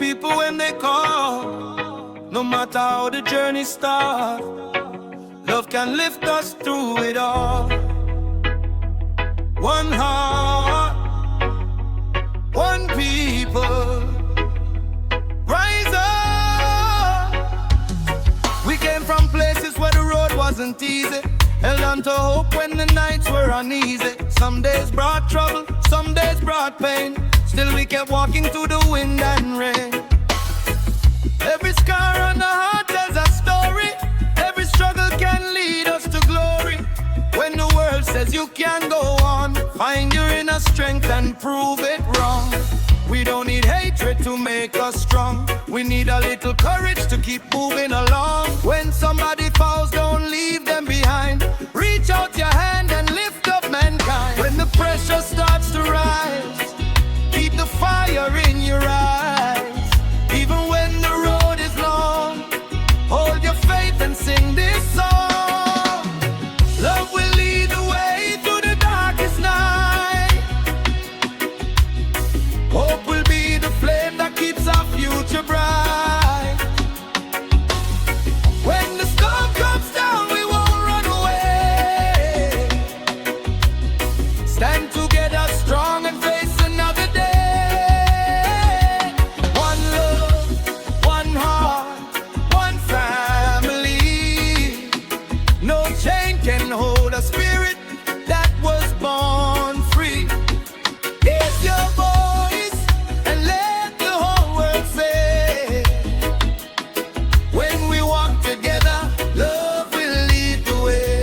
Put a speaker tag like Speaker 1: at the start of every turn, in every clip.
Speaker 1: people when they call. No matter how the journey starts, love can lift us through it all. One heart, one people, rise up. We came from places where the road wasn't easy, held on to hope when the nights were uneasy. Some days brought trouble, some days brought pain. Still we kept walking through the wind and rain. Every scar on the heart tells a story. Every struggle can lead us to glory. When the world says you can't go on, find your inner strength and prove it wrong. We don't need hatred to make us strong. We need a little courage to keep moving along. When somebody falls, don't leave them behind. Reach out your hand and lift up mankind. When the pressure starts to rise, keep the fire in your eyes. Even when the road is long, hold your faith and sing this song. Love will lead the way through the darkest night. Hope will be the flame that keeps our future bright. When the storm comes down, we won't run away. Stand together strong and face another day. One love, one heart, one family. No chain can hold a spirit that was born free. Raise your voice and let the whole world say, when we walk together, love will lead the way.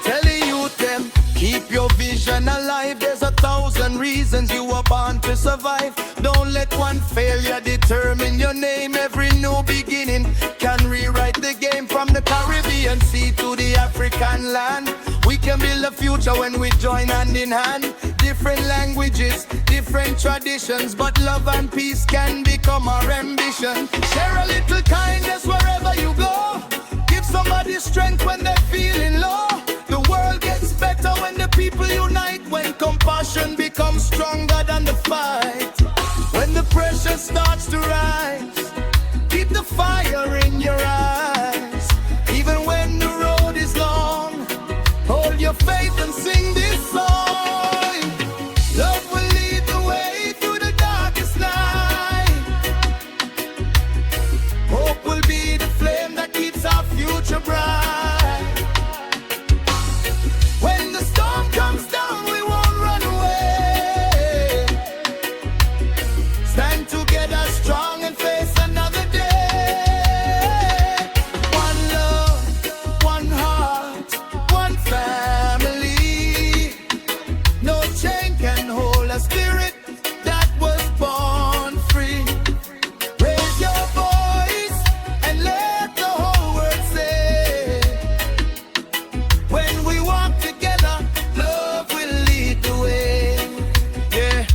Speaker 1: Tell the youth them, keep your vision alive. There's 1,000 reasons you were born to survive. Don't let one failure determine your name. Every new beginning can rewrite the game. From the Caribbean Sea to the African land, we can build a future when we join hand in hand. Different languages, different traditions, but love and peace can become our ambition. Share a little kindness wherever you go. Give somebody strength when they're feeling low. The world gets better when the people unite. When compassion becomes stronger than the fight. When the pressure starts to rise, keep the fire in your eyes. Even when the road is long, hold your faith and sing this song. Love will lead the way through the darkest night. Hope will be the flame that keeps our future bright. When the storm comes down, we won't run away. Stand together strong and face another day. One love, one heart, one family. No chain can hold a spirit that was born free. Raise your voice and let the whole world say, when we walk together, love will lead the way. Yeah.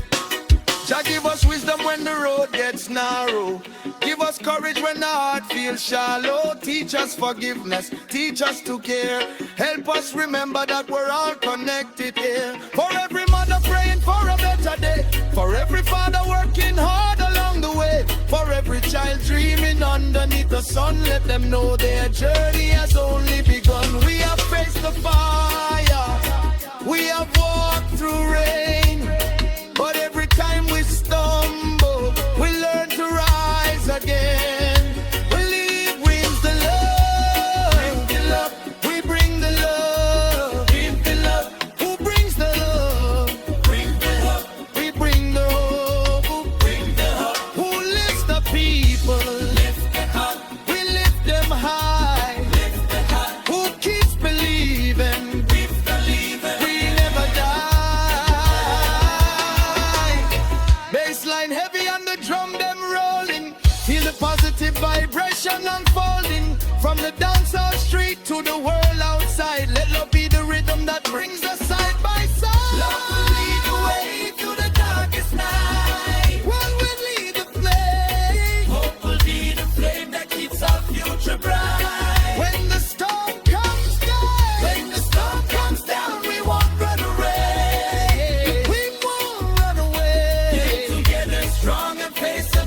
Speaker 1: Jah give us wisdom when the road gets narrow. Give us courage when the heart feels shallow. Teach us forgiveness, teach us to care. Help us remember that we're all connected here. For every mother praying for a better day. For every father working hard along the way. For every child dreaming underneath the sun. Let them know their journey has only begun. We have faced the fire, we have walked through rain. But every time we stumble, we learn to rise again. Believe wins the love. Bring the love. We bring the love. Bring the love. Who brings the love? Bring the hope. We bring the hope. Who bring the hope? Who lifts the people? Lift the heart. We lift them high. Lift the heart. Who keeps believing? Keep believing. We never die. Bassline heavy on the drum, them rolling. Feel the positive vibration unfolding. From the dancehall street to the world outside. Let love be the rhythm that brings us side by side. Love will lead the way through the darkest night. One will lead the flame. Hope will be the flame that keeps our future bright. When the storm comes down, we won't run away. We won't run away. Get together strong and face the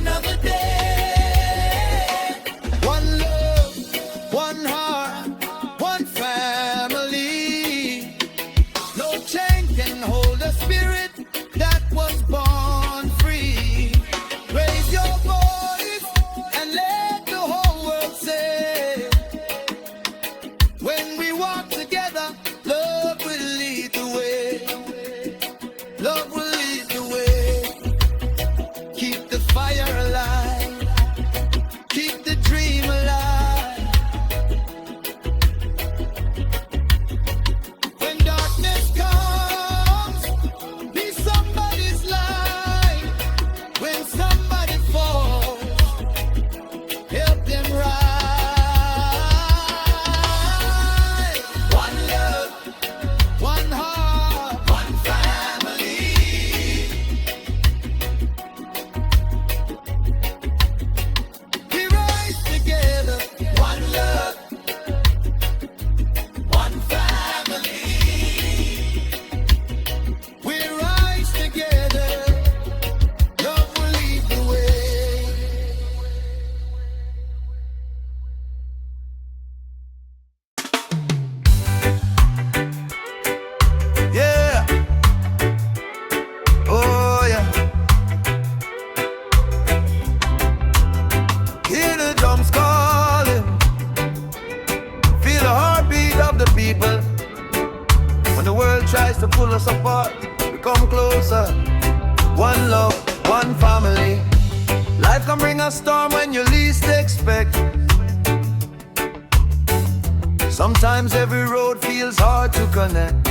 Speaker 1: one love, one family. Life can bring a storm when you least expect. Sometimes every road feels hard to connect,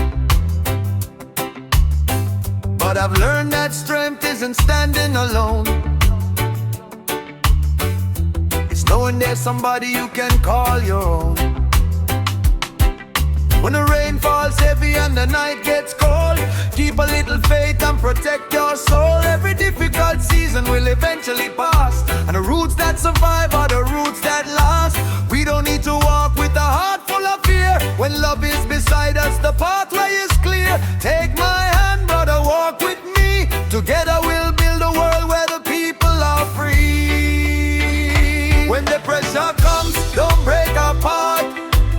Speaker 1: but I've learned that strength isn't standing alone. It's knowing there's somebody you can call your own. When the rain falls heavy and the night gets cold, keep a little faith and protect your soul. Every difficult season will eventually pass, and the roots that survive are the roots that last. We don't need to walk with a heart full of fear. When love is beside us, the pathway is clear. Take my hand, brother, walk with me. Together we'll build a world where the people are free. When the pressure comes, don't break apart.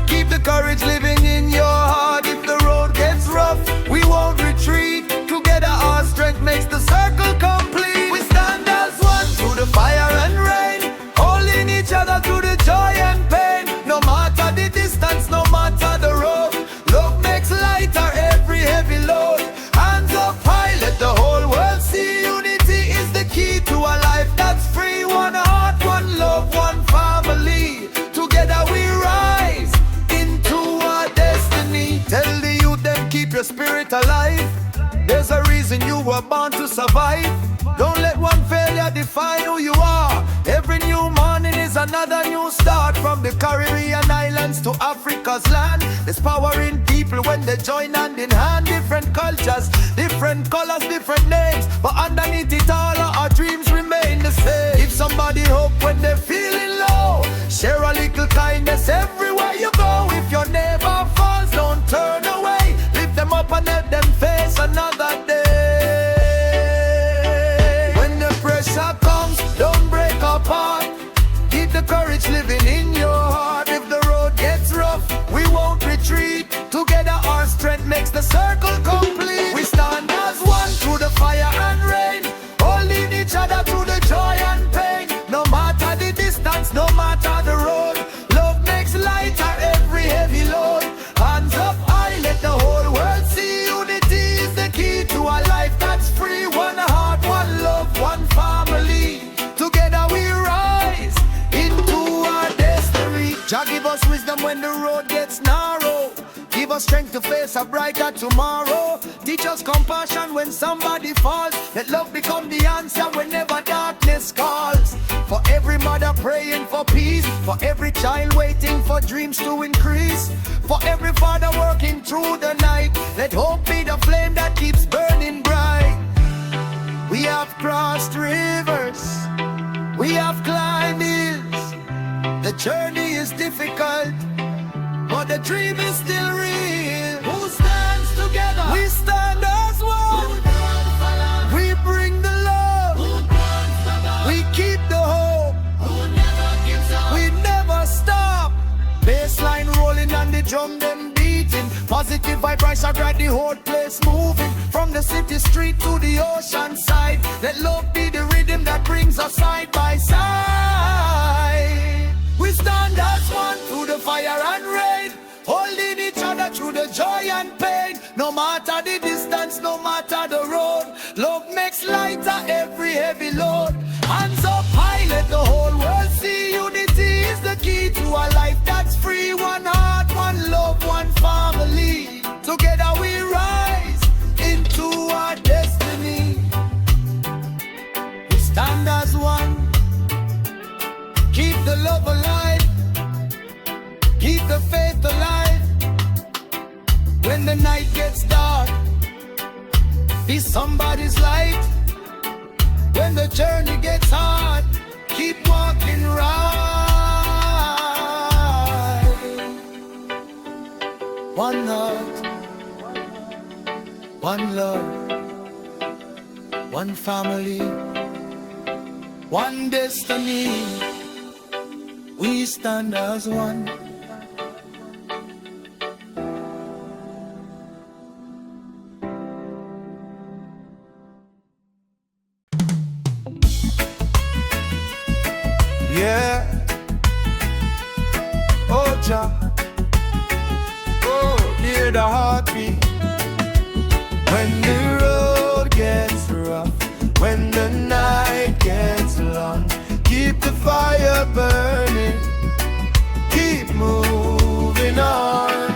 Speaker 1: Keep the courage living in your heart. If the road gets rough, we won't retreat. Together our strength makes the circle complete. We stand as one through the fire and rain, holding each other through the joy and pain. No matter the distance, no matter the road, love makes lighter every heavy load. Hands up high, let the whole world see. Unity is the key to a life that's free. One heart, one love, one family. Together we rise into our destiny. Tell the youth them keep your spirit alive. There's a reason you were born to survive. Don't let one failure define who you are. Every new morning is another new start. From the Caribbean islands to Africa's land, there's power in people when they join hand in hand. Different cultures, different colors, different names, but underneath it all our dreams remain the same. Give somebody hope when they're feeling low. Share a little kindness everywhere you go. If your neighbor falls, don't turn away. Lift them up and let them face another day. When the pressure comes, don't break apart. Keep the courage living in your heart. If the road gets rough, we won't retreat. Together our strength makes the circle complete. We stand as one through the fire and rain, holding each other through the joy and pain. No matter the distance, no matter the road, love makes lighter every heavy load. Hands up high, let the whole world see. Unity is the key to a life that's free. One heart, one love, one family. Together we rise into our destiny. Jah give us wisdom when the road gets narrow. Give us strength to face a brighter tomorrow. Teach us compassion when somebody falls. Let love become the answer whenever darkness calls. For every mother praying for peace, for every child waiting for dreams to increase, for every father working through the night, let hope be the flame that keeps burning bright. We have crossed rivers, we have climbed hills. The journey is difficult, but the dream is still real. Who stands together? We stand as one. We bring the love. We keep the hope. We never stop. Bassline rolling and the drum them beating. Positive vibration got the whole place moving. From the city street to the ocean side, let love be the rhythm that brings us side by side. We stand as one through the fire and rain, holding each other through the joy and pain. No matter the distance, no matter the road, love makes lighter every heavy load. Hands up high, let the whole world see. Unity is the key to a life that's free. One heart, one love, one family. Together we rise into our destiny. We stand as one. Keep the love alive, keep the faith alive. When the night gets dark, be somebody's light. When the journey gets hard, keep walking right. One heart, one love, one family, one destiny. We stand as one. Yeah. Oh, Jah. Oh, hear the heartbeat. When the road gets rough, when the night gets long. Keep the fire burning, keep moving on.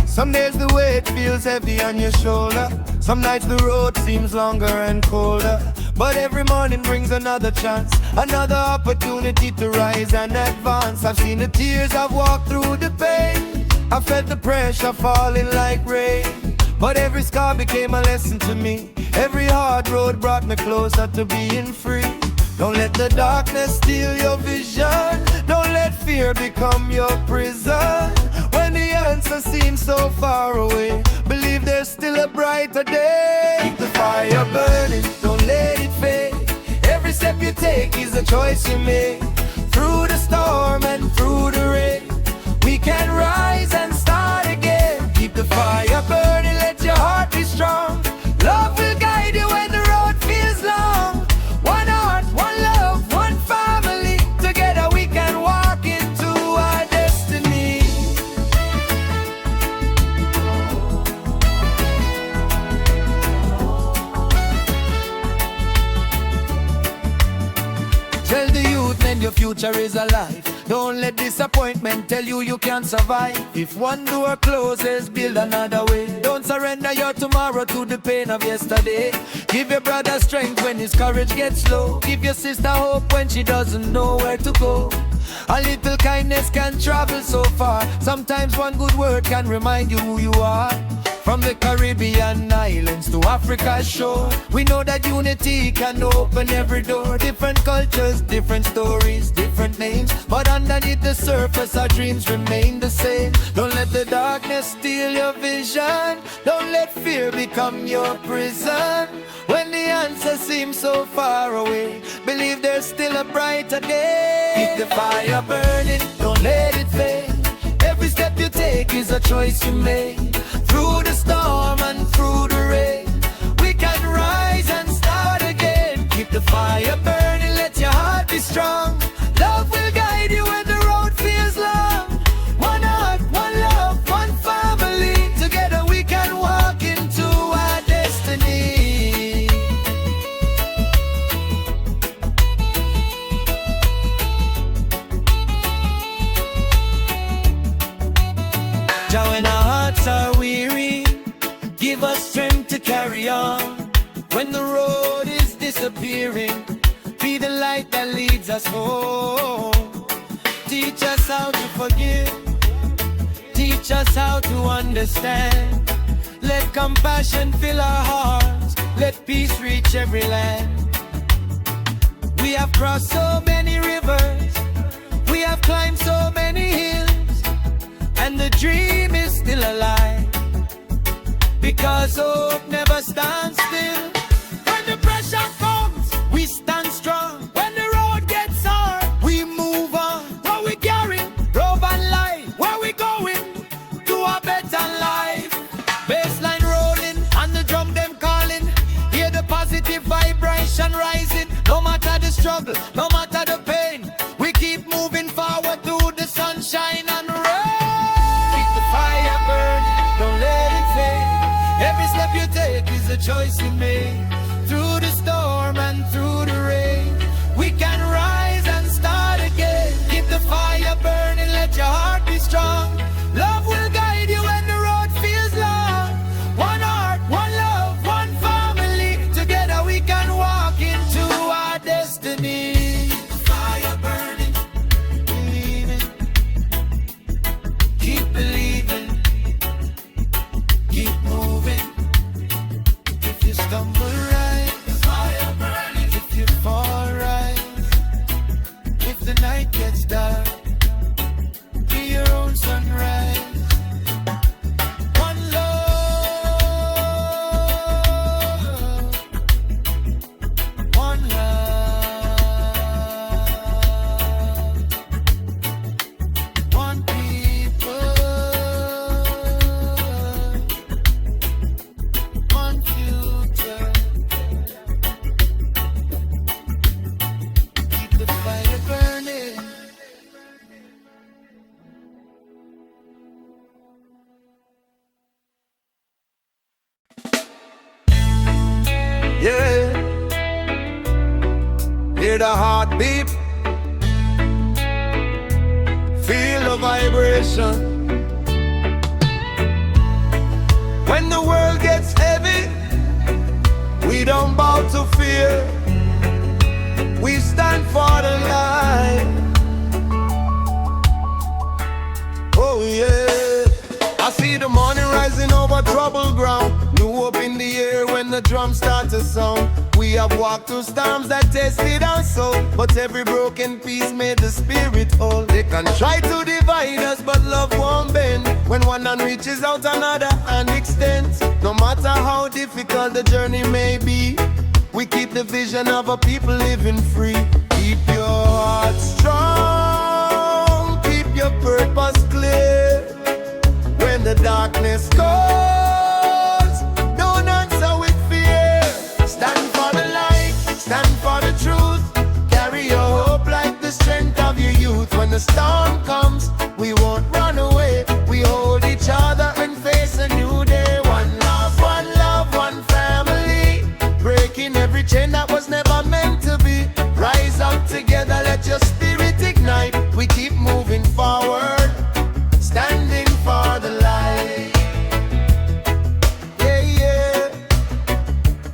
Speaker 1: Some days the weight feels heavy on your shoulder, some nights the road seems longer and colder. But every morning brings another chance, another opportunity to rise and advance. I've seen the tears, I've walked through the pain, I felt the pressure falling like rain. But every scar became a lesson to me, every hard road brought me closer to being free. Don't let the darkness steal your vision, don't let fear become your prison. When the answer seems so far away, believe there's still a brighter day. Keep the fire burning, don't let it fade. Every step you take is a choice you make. Through the storm and through the rain, we can rise and start again. Keep the fire burning, let your heart be strong. Love will guide you when the road feels long. One heart, one love, one family. Together we can walk into our destiny. Tell the youth, man, your future is alive. Don't let disappointment tell you you can't survive. If one door closes, build another way. Don't surrender your tomorrow to the pain of yesterday. Give your brother strength when his courage gets low. Give your sister hope when she doesn't know where to go. A little kindness can travel so far. Sometimes one good word can remind you who you are. From the Caribbean islands to Africa's shore, we know that unity can open every door. Different cultures, different stories, different names, but underneath the surface our dreams remain the same. Don't let the darkness steal your vision, don't let fear become your prison. When the answer seems so far away, believe there's still a brighter day. Keep the fire burning, don't let it fade. Every step you take is a choice you make. Through the storm and through the rain, we can rise and start again. Keep the fire burning, let your heart be strong. Love will guide you when the road feels long. One heart, one love, one family. Together we can walk into our destiny. Jah, when our hearts are weary, give us strength to carry on. When the road is disappearing, be the light that leads us home. Teach us how to forgive, teach us how to understand. Let compassion fill our hearts, let peace reach every land. We have crossed so many rivers, we have climbed so many hills, and the dream is still alive, because hope never stands still. When the pressure comes, we stand strong. When the road gets hard, we move on. What we carry, rope and light, where we going, to a better life. Bassline rolling, and the drum them calling. Hear the positive vibration rising. No matter the struggle, no matter the pain, we keep moving forward through the sunshine and rain. Keep the fire burning, don't let it fade. Every step you take is a choice you make. Through the storm and through the rain, we can rise and start again. Keep the fire burning, let your heart be strong. Love will guide you when the road feels long. One heart, one love, one family. Together we can walk into our destiny. Fire burning, believing, keep believing, keep moving. If you stumble around, Hear the heartbeat, feel the vibration. When the world gets heavy, we don't bow to fear. We stand for the light. Oh yeah. I see the morning rising over troubled ground. New hope in the air when the drums start to sound. We have walked through storms that tested our soul, but every broken piece made the spirit whole. They can try to divide us, but love won't bend. When one hand reaches out, another hand extends. No matter how difficult the journey may be, we keep the vision of a people living free. Keep your heart strong, keep your purpose clear. When the darkness calls, don't answer with fear. Stand for the light, stand for the truth. Carry your hope like the strength of your youth. When the storm comes, we won't run away. We hold each other and face a new day. One love, one family. Breaking every chain that was never meant to be. Rise up together, let your spirit ignite. We keep moving forward, standing for the light. Yeah, yeah.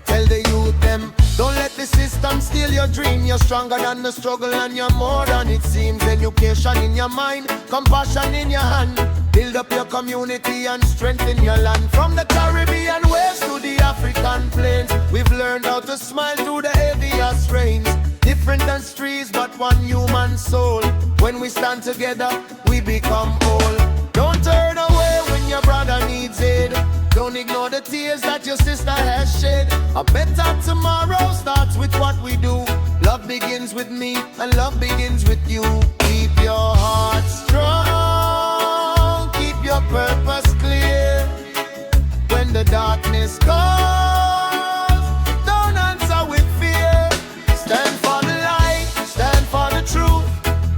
Speaker 1: Tell the youth them, don't let the system steal your dream. You're stronger than the struggle and you're more than it seems. Education in your mind, compassion in your hand. Build up your community and strengthen your land. From the Caribbean waves to the African plains, we've learned how to smile through the heaviest rains. Different than trees, but one human soul. When we stand together, we become whole. Don't turn away when your brother needs aid. Don't ignore the tears that your sister has shed. A better tomorrow starts with what we do. Love begins with me and love begins with you. Keep your heart strong, keep your purpose clear. When the darkness calls, don't answer with fear. Stand for the light, stand for the truth.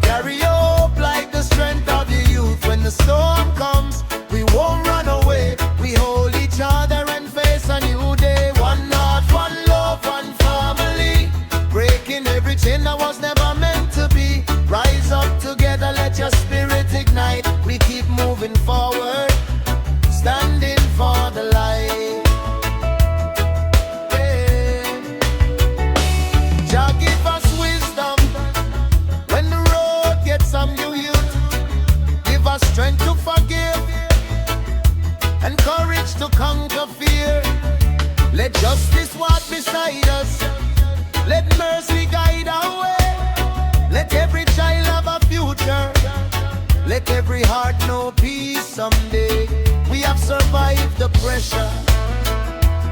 Speaker 1: Carry your hope like the strength of your youth. When the storm comes, we won't run away. We hold each other and face a new day. One heart, one love, one family. Breaking every chain that was never meant to be. Rise up together, let your spirit ignite. We keep moving forward, standing for the light. Yeah. Jah give us wisdom when the road gets some new youth. Give us strength to forgive and courage to conquer fear. Let justice walk beside us. Let mercy guide our way. Let every child have a future. Let every heart know peace someday. We have survived the pressure.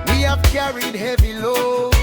Speaker 1: We have carried heavy loads,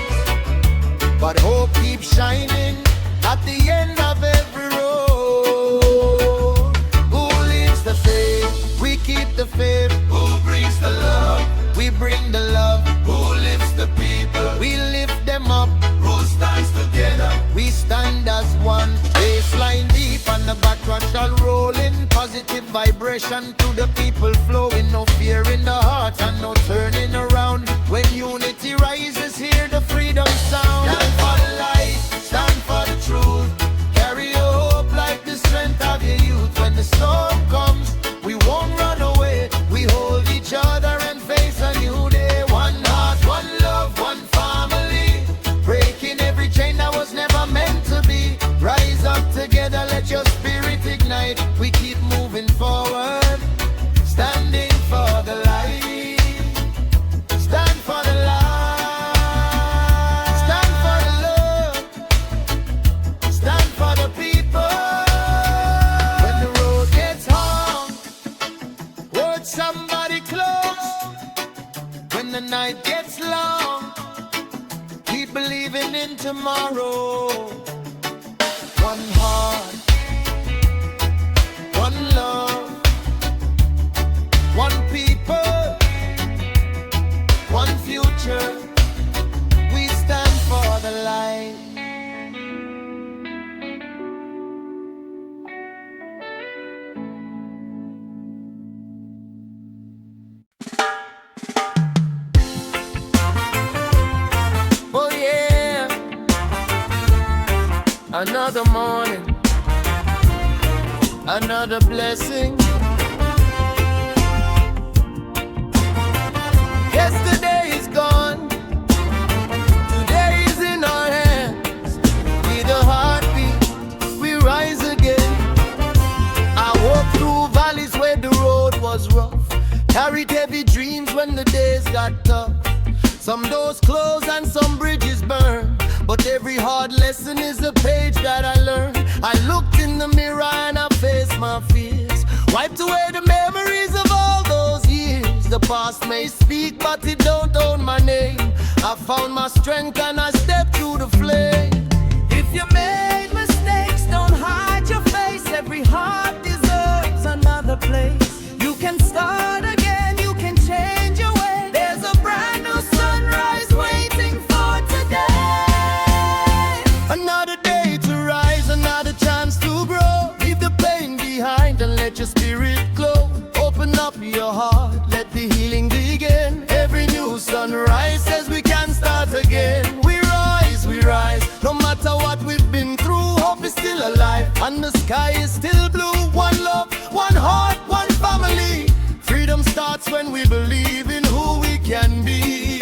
Speaker 1: but hope keeps shining at the end of every road. Who leads the faith? We keep the faith. Who brings the love? We bring the love. Who lifts the people? We lift them up. Who stands together? We stand as one. Bassline deep and the background shall roll in. Positive vibration to the people flowing. No fear in the heart and no turning around. When unity rises, hear the freedom sound. Stand for the light, stand for the truth. Carry your hope like the strength of your youth. When the storm comes, we won't run away. We hold each other and face a new day. One heart, one love, one family. Breaking every chain that was never meant to be. Rise up together, let your spirit ignite. We keep moving forward, standing for the light. Stand for the light. Stand for the love. Stand for the people. When the road gets hard, hold somebody close. When the night gets long, keep believing in tomorrow. One heart, one love, one people, one future. We stand for the light. Oh yeah. Another morning, another blessing. Yesterday is gone, today is in our hands. With a heartbeat, we rise again. I walked through valleys where the road was rough, carried heavy dreams when the days got tough. Some doors closed and some bridges burned, but every hard lesson is a page that I learned. I looked in the mirror and I faced my fears, wiped away the memories of all those years. The past may speak, but it don't own my name. I found my strength and I stepped through the flame. If you made mistakes, don't hide your face. Every heart deserves another place. You can start again, you can change your way. There's a brand new sunrise waiting for today. Another day to rise, another chance to grow. Leave the pain behind and let your spirit glow. Open up your heart, let the healing begin. Every new sunrise says we can start again. We rise, no matter what we've been through. Hope is still alive and the sky is still blue. One love, one heart, one family. Freedom starts when we believe in who we can be.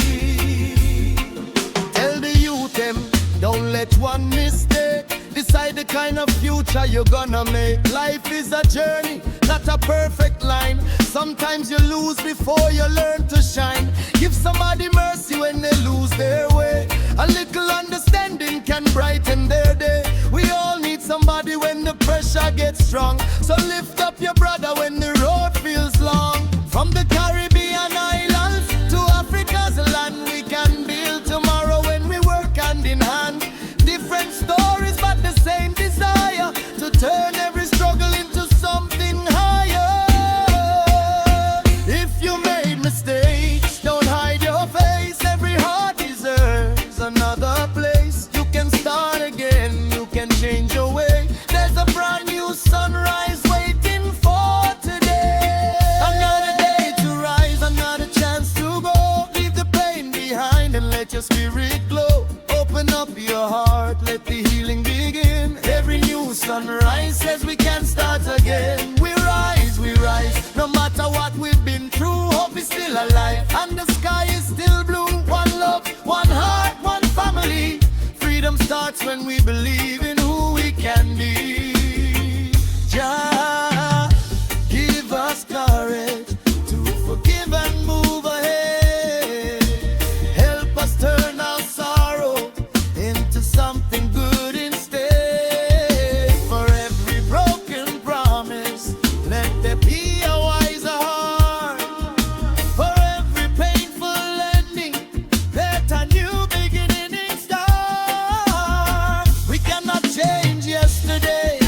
Speaker 1: Tell the youth them, don't let one mistake decide the kind of future you're gonna make. Life is a journey, not a perfect line. Sometimes you lose before you learn to shine. Give somebody mercy when they lose their way. A little understanding can brighten their day. We all need somebody when the pressure gets strong. So lift up your brother when the road feels long. From the Caribbean islands to Africa's land, we can build tomorrow when we work hand in hand. Different stories but the same desire to turn every struggle into something higher. If you made mistakes, don't hide your face. Every heart deserves another place. You can start again, you can change your way. There's a brand new sunrise waiting for today. Another day to rise, another chance to go. Leave the pain behind and let your spirit glow. Open up your heart, let the healing begin. Every new sunrise says we can start again. We rise, no matter what we've been through. Hope is still alive and the sky is still blue. One love, one heart, one family. Freedom starts when we believe in who we can be. Jah, give us courage to forgive and move ahead. Help us turn our sorrow into something good instead. For every broken promise, let there be a wiser heart. For every painful ending, let a new beginning start. We cannot change yesterday,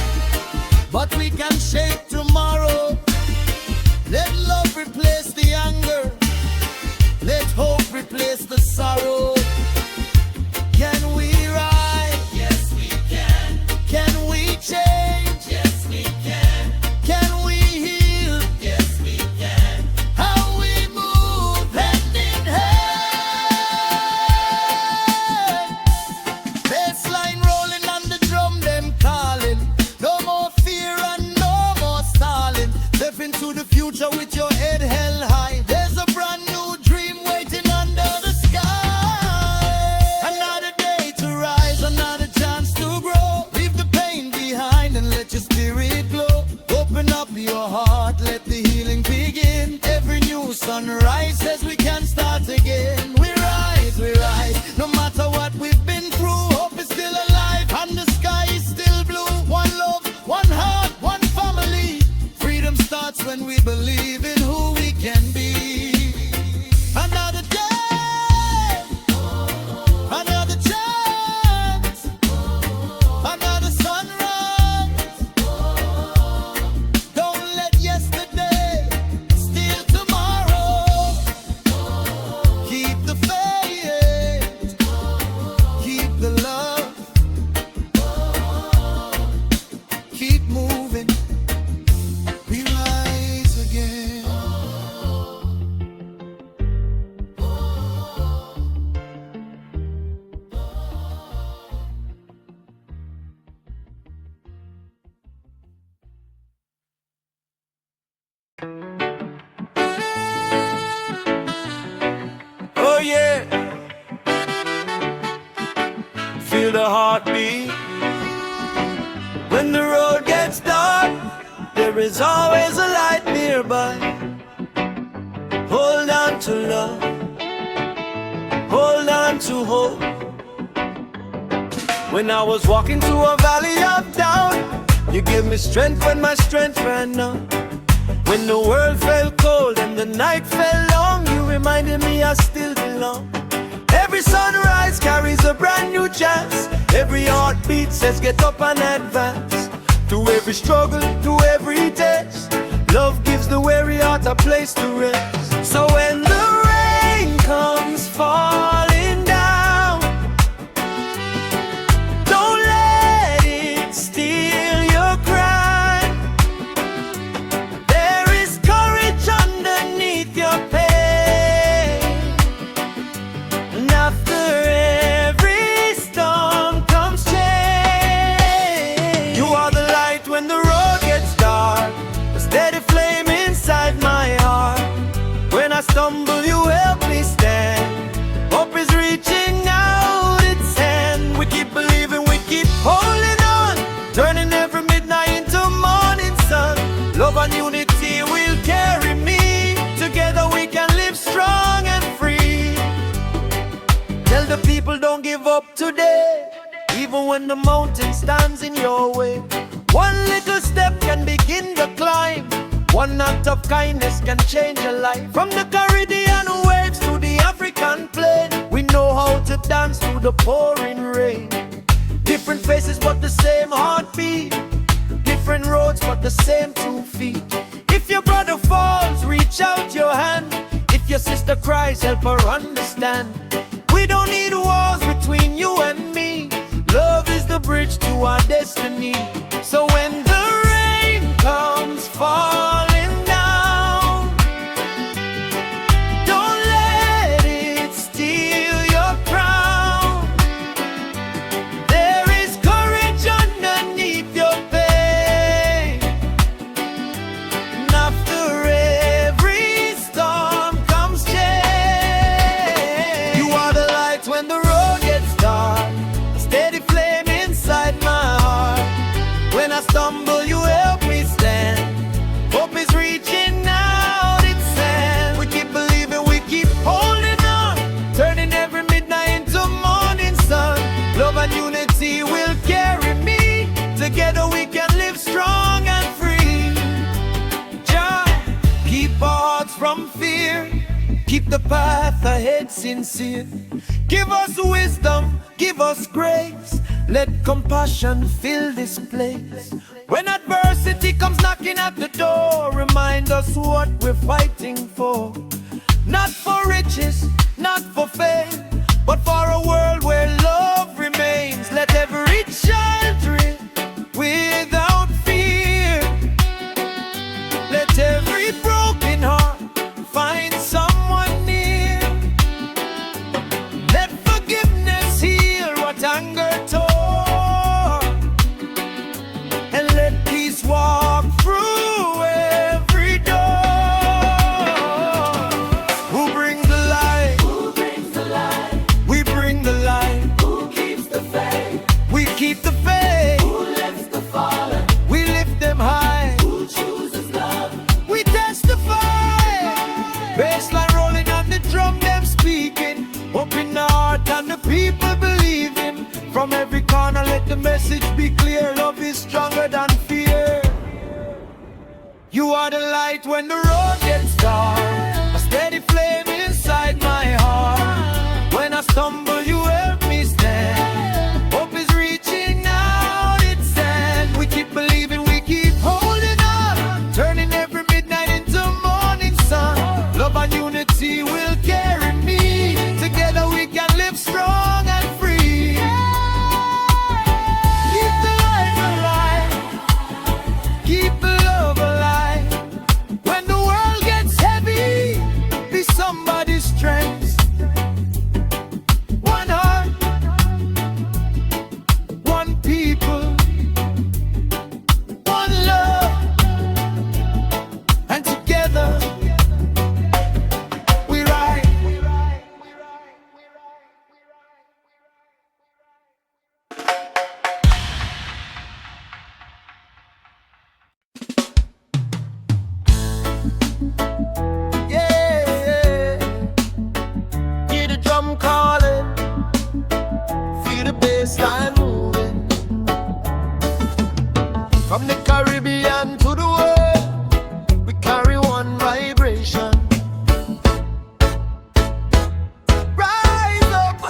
Speaker 1: the heartbeat. When the road gets dark, there is always a light nearby. Hold on to love, hold on to hope. When I was walking through a valley of doubt, you gave me strength when my strength ran out. When the world felt cold and the night fell long, you reminded me I still belong. Every sunrise carries a brand new chance. Every heartbeat says get up and advance. Through every struggle, through every test, love gives the weary heart a place to rest. So when the rain comes falling down, don't let it steal your crown. There is courage underneath your pain, and after every storm comes change. You are the light when the road gets dark, a steady flame inside my heart. When I stumble, you help me stand. Hope is reaching out its hand. We keep believing, we keep holding on, turning every midnight into morning sun. Love and unity will carry me. Together we can live strong and free. Tell the people don't give up today, even when the mountain stands in your way. One little step can begin the climb. One act of kindness can change a life. From the Caribbean waves to the African plain, we know how to dance through the pouring rain. Different faces but the same heartbeat, different roads but the same 2 feet. If your brother falls, reach out your hand. If your sister cries, help her understand. We don't need walls between you and me. Love is the bridge to our destiny. So when the rain comes falling down, don't let it steal your crown. There is courage underneath your pain, and after every storm comes change. You are the light when the road gets dark, a steady flame inside my heart. When I stumble, you help me stand. Hope is reaching out its hand. We keep believing, we keep holding on, turning every midnight into morning sun. Love and unity will carry me. Together we can live strong and free. Jah, keep our hearts from fear, keep the path ahead sincere. Give us wisdom, give us grace, let compassion fill this place. When adversity comes knocking at the door, remind us what we're fighting for. Not for riches, not for fame, but for a world where love remains. Let every child dream without fear. Let every broken heart find someone near. Let forgiveness heal what anger tore, and let peace walk through every door. Who brings the light? Who brings the light? We bring the light. Who keeps the faith? We keep the faith. Who lifts the fallen? We lift them high. Who chooses love? We testify. Bassline rolling on the drum, them speaking. Open the heart and the people believing. From every corner let the message be clear. Love is stronger than fear. You are the light when the road gets dark, a steady flame inside my heart. When I stumble, you help me stand. Hope is reaching out its hand. We keep believing, we keep holding on, turning every midnight into morning sun. Love and unity will carry me. Together we can live strong and free. Keep the light alive, keep the love alive. When the world gets heavy, be somebody's strength. bassline moving. From the Caribbean to the world, we carry one vibration. Rise up.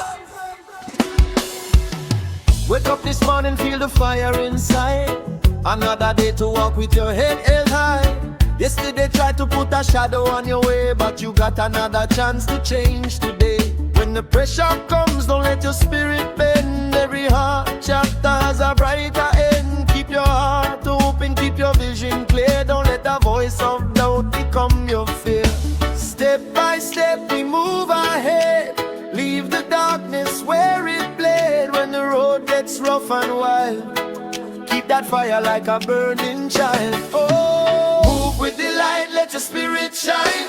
Speaker 1: Wake up this morning, feel the fire inside. Another day to walk with your head held high. Yesterday tried to put a shadow on your way, but you got another chance to change today. When the pressure comes, don't let your spirit bend. Every heart chapter has a brighter end. Keep your heart open, keep your vision clear. Don't let the voice of doubt become your fear. Step by step we move ahead. Leave the darkness where it bled. When the road gets rough and wild, keep that fire like a burning child. Oh, move with the light, let your spirit shine.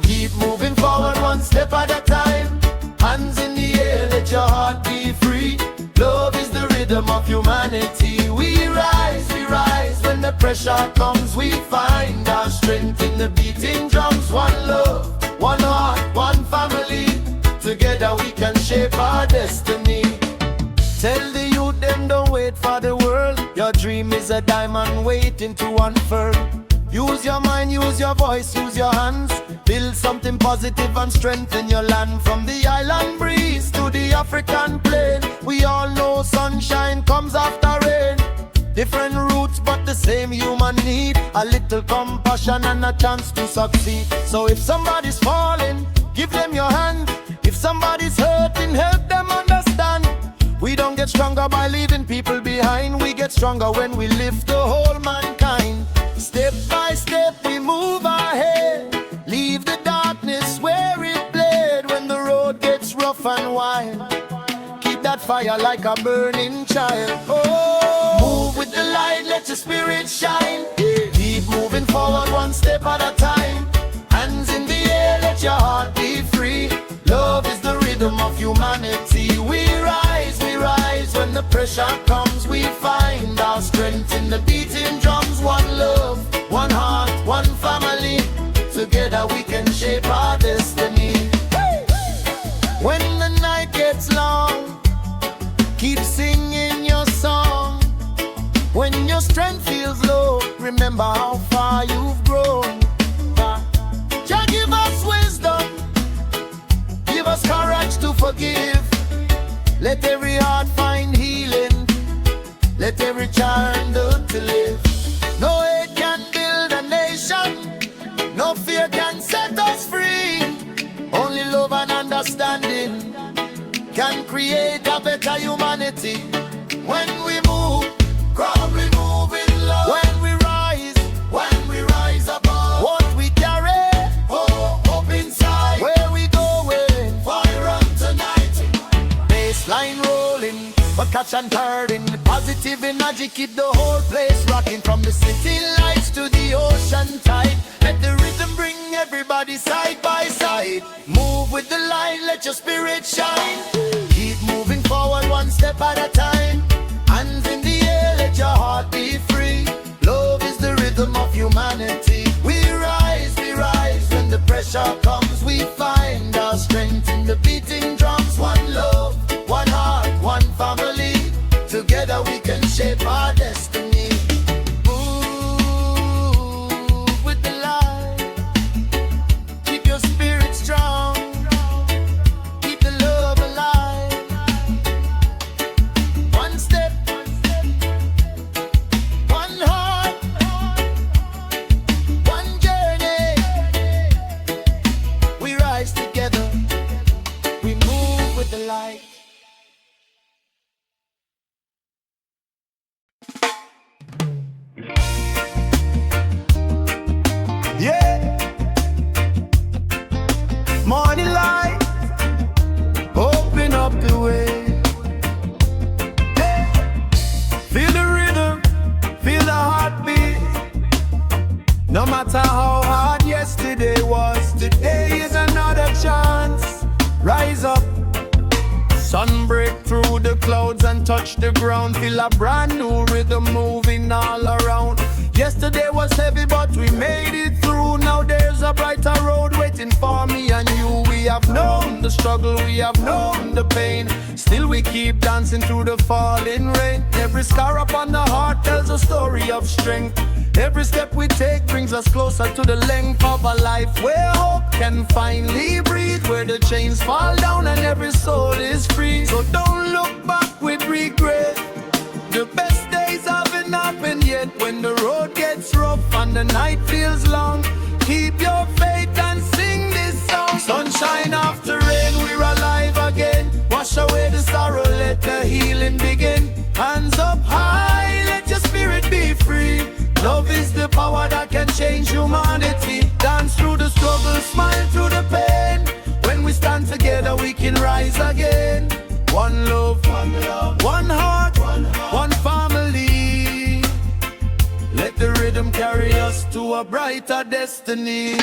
Speaker 1: Keep moving forward one step at a time. Hands in the air, let your heart be free. Love is the rhythm of humanity. We rise when the pressure comes. We find our strength in the beating drums. One love, one heart, one family. Together we can shape our destiny. Tell the youth them don't wait for the world. Your dream is a diamond waiting to unfurl. Use your mind, use your voice, use your hands. Build something positive and strengthen your land. From the island breeze to the African plain, we all know sunshine comes after rain. Different roots but the same human need. A little compassion and a chance to succeed. So if somebody's falling, give them your hand. If somebody's hurting, help them understand. We don't get stronger by leaving people behind. We get stronger when we lift the whole mankind. Step by step we move ahead. Leave the darkness where it bled. When the road gets rough and wild, keep that fire like a burning child. Oh, move with the light, let your spirit shine. Keep moving forward one step at a time. Hands in the air, let your heart be free. Love is the rhythm of humanity. We rise when the pressure comes. We find our strength in the beating drums. One love, one heart, one family. Together we can shape our destiny. When the night gets long, keep singing your song. When your strength feels low, remember how far you've grown. Jah give us wisdom, give us courage to forgive. Let every heart find healing, let every child learn to live. No hate can build a nation, no fear can set us free. Only love and understanding can create a better humanity. When we move, crowd we move in love. When we rise above what we carry, hope inside. Where we going, fire on tonight. Bassline rolling, percussion turning, positive energy keep the whole place rocking. From the city lights to the ocean tide, let the rhythm bring everybody side by side. Move with the light, let your spirit shine. Keep moving forward one step at a time. Hands in the air, let your heart be free. Love is the rhythm of humanity. We rise when the pressure comes. We find our strength in the beating drums. One love, one heart, one family. Together we can shape our destiny. Move with the light, keep your spirit strong, keep the love alive. One step, one heart, one journey. We rise together, we move with the light. Yeah, morning light, open up the way. Yeah. Feel the rhythm, feel the heartbeat. No matter how hard yesterday was, today is another chance. Rise up, sun break through the clouds and touch the ground. Feel a brand new rhythm moving all around. Yesterday was heavy, but we made it through. Now there's a brighter road waiting for me and you. We have known the struggle, we have known the pain. Still we keep dancing through the falling rain. Every scar upon the heart tells a story of strength. Every step we take brings us closer to the length of a life where hope can finally breathe, where the chains fall down and every soul is free. So don't look back with regret. The best days haven't happened yet. When the road gets rough and the night feels long, keep your faith and sing this song. Sunshine after rain, we're alive again. Wash away the sorrow, let the healing begin. Hands up high, let your spirit be free. Love is the power that can change humanity. Dance through the struggle, smile through the pain. When we stand together, we can rise again. One love, one heart, one family. Let the rhythm carry us to a brighter destiny.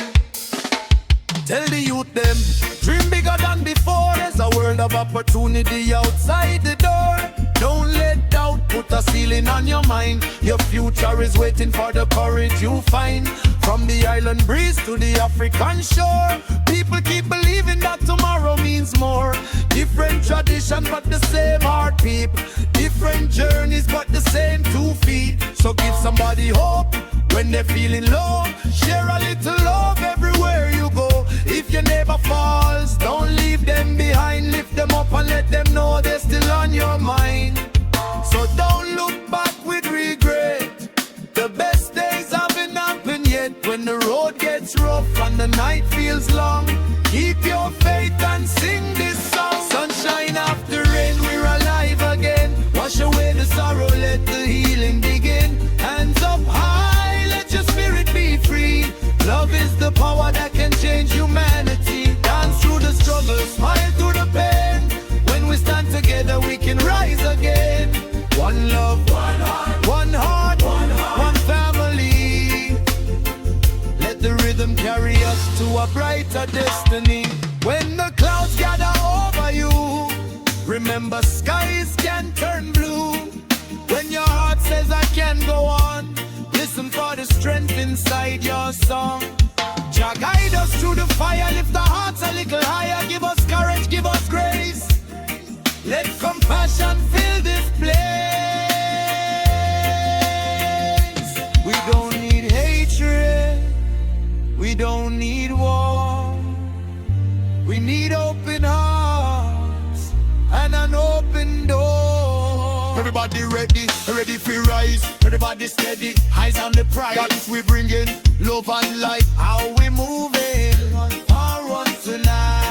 Speaker 1: Tell the youth them, dream bigger than before. There's a world of opportunity outside the door. Don't let doubt put a ceiling on your mind. Your future is waiting for the courage you find. From the island breeze to the African shore, people keep believing that tomorrow means more. Different tradition but the same heart peep. Different journeys but the same 2 feet. So give somebody hope when they're feeling low. Share a little love everywhere you go. If your neighbor falls, don't leave them behind. Lift them up and let them know they're still on your mind. So don't look back with regret. The best days haven't happened yet. When the road gets rough and the night feels long, keep your faith and sing this song. Sunshine after rain, we're alive again. Wash away the sorrow, let the healing begin. Hands up high, let your spirit be free. Love is the power that can change humanity. Dance through the struggle, smile through the pain. When we stand together, we can rise again. One love, one heart, one family. Let the rhythm carry us to a brighter destiny. When the clouds gather over you, remember skies can turn blue. When your heart says I can't go on, listen for the strength inside your song. Jah guide us through the fire, lift our hearts a little higher. Give us courage, give us grace. Let compassion fill this place. We don't need hatred, we don't need war. We need open hearts and an open door. Everybody ready, ready for rise. Everybody steady, eyes on the prize. That we bringing love and light. How we moving forward tonight.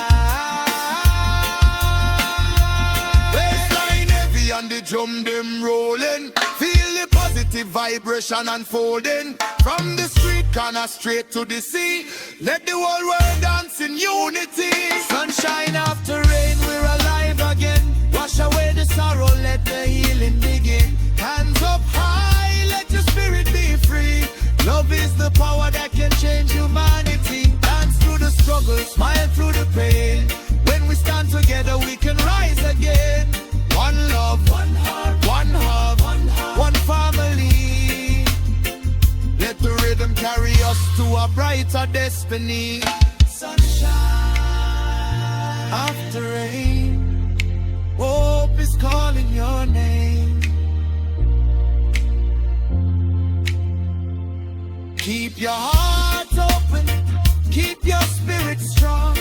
Speaker 1: Bassline heavy and the drum them rolling. Feel the positive vibration unfolding. From the street corner straight to the sea. Let the whole world dance in unity. Sunshine after rain, we're alive again. Wash away the sorrow, let the healing begin. Hands up high, let your spirit be free. Love is the power that can change humanity. Dance through the struggle, smile through the pain. When we stand together, we can rise again. One love, one heart, one family. Let the rhythm carry us to a brighter destiny. Sunshine after rain, hope is calling your name. Keep your heart open, keep your spirit strong.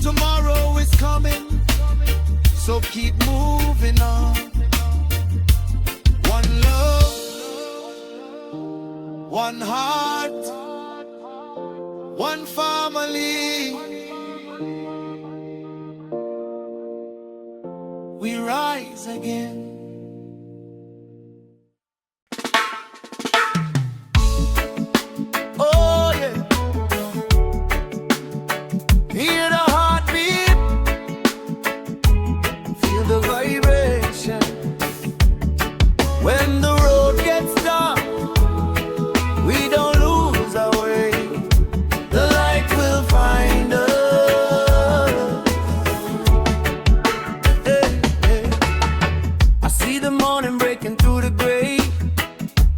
Speaker 1: Tomorrow is coming, so keep moving on. One love, one heart, one family. We rise again. Oh yeah. Hear the heartbeat, feel the vibration. When the road gets dark, we don't lose our way. The light will find us. Hey, hey. I see the morning breaking through the gray.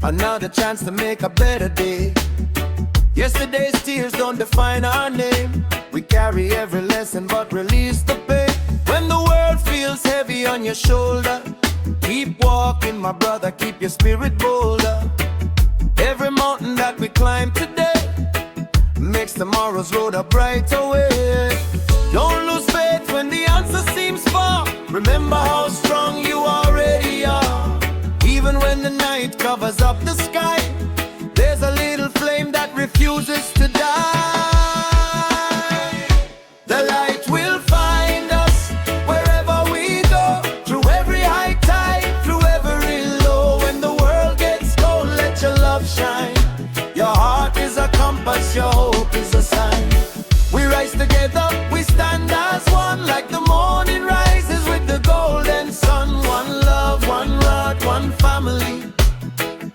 Speaker 1: I another chance to make a better day. Yesterday's tears don't define our name. We carry every lesson but release the pain. When the world feels heavy on your shoulder, keep walking, my brother, keep your spirit bolder. Every mountain that we climb today makes tomorrow's road a brighter way. Don't lose faith when the answer seems far. Remember how strong you already are. Even when the night covers up the sky, there's a little flame that refuses to die. The light will find us wherever we go, through every high tide, through every low. When the world gets cold, let your love shine. Your heart is a compass, your hope is a sign. We rise together, we stand as one, like the morning rises with the golden sun. One love, one heart, one family,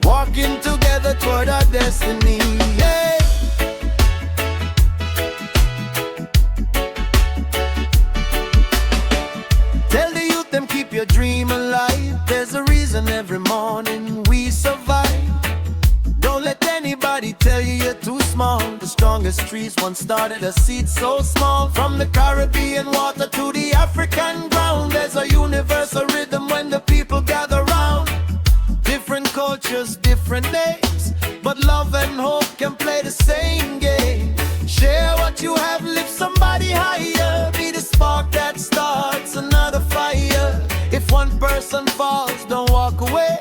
Speaker 1: walking together toward our destiny. Yeah. Tell the youth them keep your dream alive. There's a reason every morning we survive. Don't let anybody tell you you're too small. The strongest trees once started a seed so small. From the Caribbean water to the African ground, there's a universal rhythm when the people gather round. Different cultures, different names, but love and hope can play the same game. Share what you have, lift somebody higher. Be the spark that starts another fire. If one person falls, don't walk away.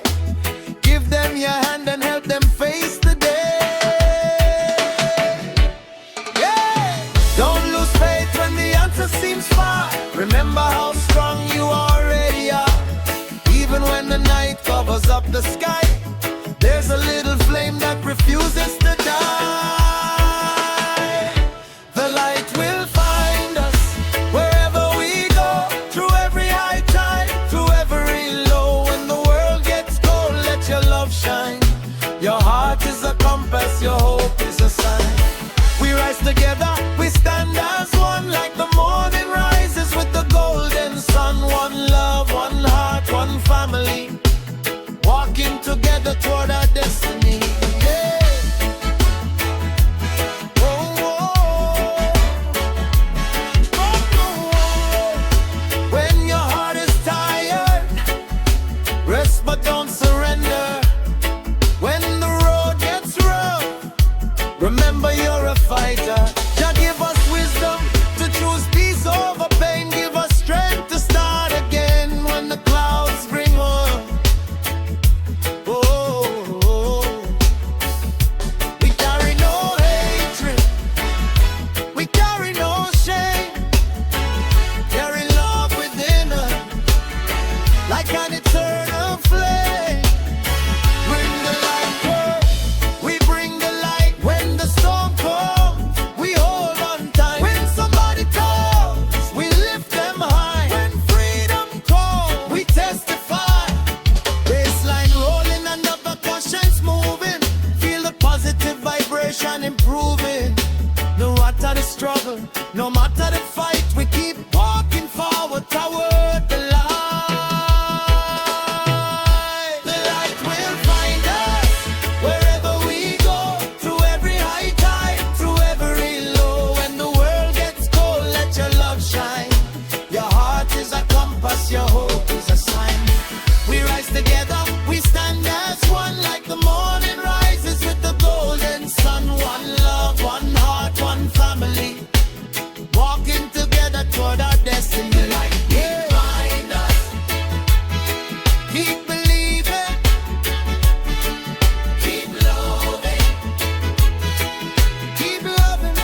Speaker 1: Give them your hand and help them face the day. Yeah! Don't lose faith when the answer seems far. Remember how strong you already are. Even when the night covers up the sky, there's a little flame that refuses to die. The light will find us wherever we go, through every high tide, through every low. When the world gets cold, let your love shine. Your heart is a compass, your hope is a sign. We rise together, we stand as one, like the morning rises with the golden sun. One love, one heart, one family, walking together toward our destiny. Yeah. Oh, oh, oh, oh. When your heart is tired, rest but don't surrender. When the road gets rough, remember you're a fighter. Jah give us wisdom to choose peace over pain. Give us strength to start again when the clouds bring on. Oh, oh. We carry no hatred, we carry no shame. Carry love within us, like an eternal flame. Bring the light word, we bring the light. When the storm comes, we hold on tight. When somebody calls, we lift them high. When freedom calls, we testify. Bassline rolling and the percussion's moving. Feel the positive vibration improving. No matter the struggle, no matter the fight, we keep walking forward toward the light. The light will find us wherever we go, through every high tide, through every low. When the world gets cold, let your love shine. Your heart is a compass, your hope is a sign. We rise together, we stand as one, like the morning rises with the golden sun. One love, one heart, one family, walking together toward our destiny. Yeah. Find us. Keep believing, keep loving, keep loving.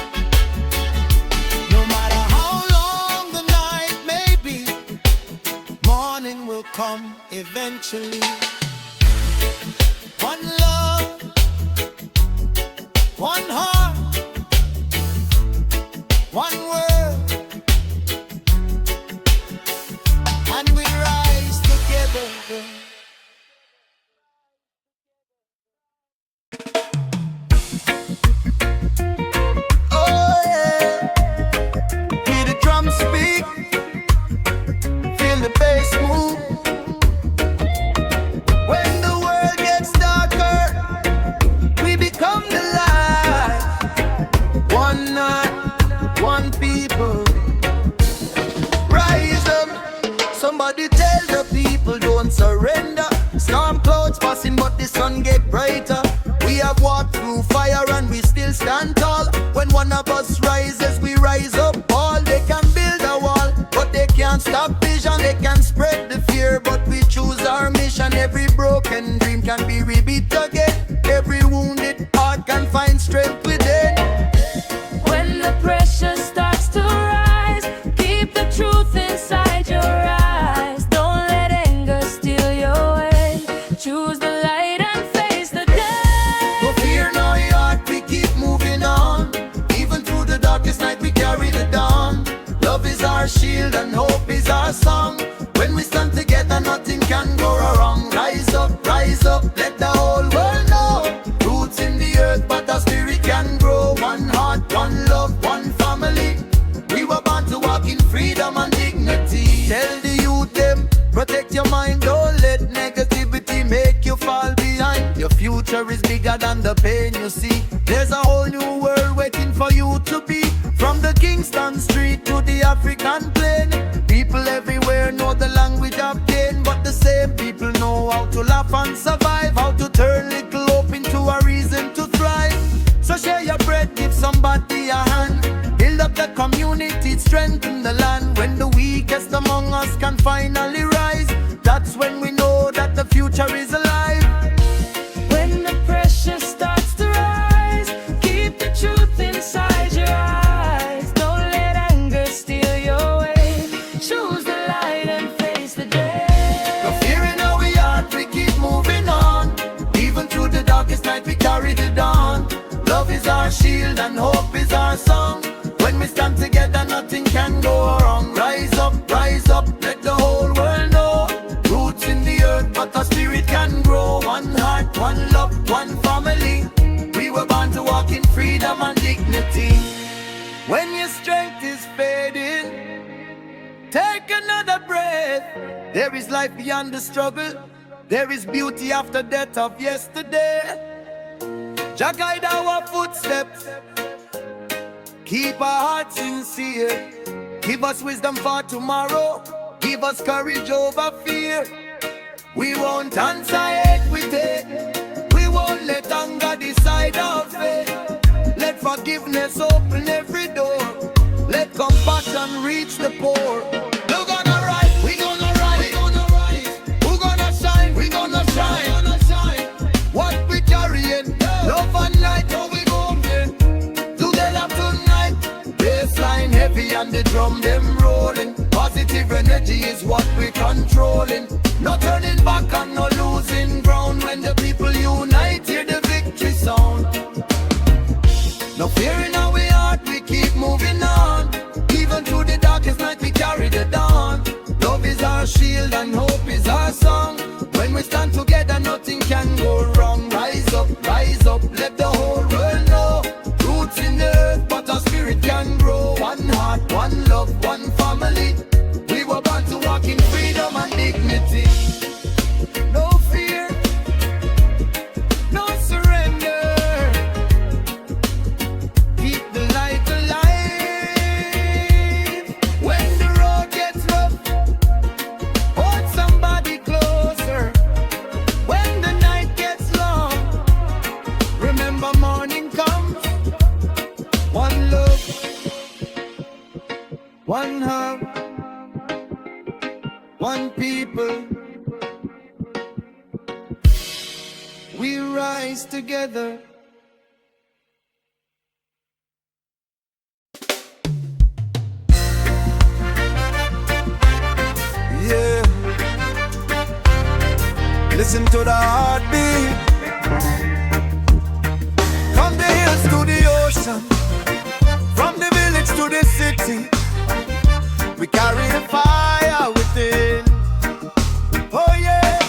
Speaker 1: No matter how long the night may be, morning will come eventually. One love, one heart, one word, and we rise together. Oh yeah, hear the drums speak, feel the bass move. When the world gets darker, can be rebuilt again. Every wounded heart can find strength within.
Speaker 2: When the pressure starts to rise, keep the truth inside your eyes. Don't let anger steal your way. Choose the light and face the day.
Speaker 1: No fear, no heart, we keep moving on. Even through the darkest night we carry the dawn. Love is our shield and hope is our song. When we stand together nothing can go wrong. Rise up, let the whole world know. Roots in the earth but our spirit can grow. One heart, one love, one family. We were born to walk in freedom and dignity. Tell the youth them, protect your mind, don't let negativity make you fall behind. Your future is bigger than the pain you see. There's a whole new world waiting for you to be. From the Kingston street to the African plain, people everywhere know the language of pain. But the same people know how to laugh and survive, how to turn little hope into a reason to thrive. So share your bread, give somebody a hand. Build up the community, strengthen the land. When the weakest among us can finally rise, that's when we know that the future is alive.
Speaker 2: When the pressure starts to rise, keep the truth inside your eyes. Don't let anger steal your way. Choose the light and face the day.
Speaker 1: No fear in our heart, we keep moving on. Even through the darkest night we carry the dawn. Love is our shield and hope is our song. When we stand together nothing can go wrong. Rise up, let the whole world know. Roots in the earth but our spirit can grow. One heart, one love, one family. We were born to walk in freedom and dignity. When your strength is fading, take another breath. There is life beyond the struggle. There is beauty after death of yesterday. Jah guide our footsteps, keep our hearts sincere. Give us wisdom for tomorrow, give us courage over fear. We won't answer equity, we won't let anger decide our fate. Let forgiveness open every door, let compassion reach the poor. We're gonna rise, we gonna rise, we gonna rise. We're gonna shine, we gonna shine, gonna shine. What we carrying, love and light, how we gon' get together tonight. Bassline heavy and the drum them rolling. Positive energy is what we controlling. No turning back and no losing ground. When the people unite, hear the victory sound. No fear in our heart, we keep moving on. Even through the darkest night we carry the dawn. Love is our shield and hope is our song. When we stand together nothing can go wrong. Rise up, let the whole world know. Roots in the earth but our spirit can grow. One heart, one love, one family. We were born to walk in freedom and dignity. No fear, no surrender. Keep the light alive. When the road gets rough, hold somebody closer. When the night gets long, remember morning comes. One love, one heart, one people. We rise together. Yeah. Listen to the heartbeat. From the hills to the ocean, from the village to the city, we carry the fire within. Oh yeah.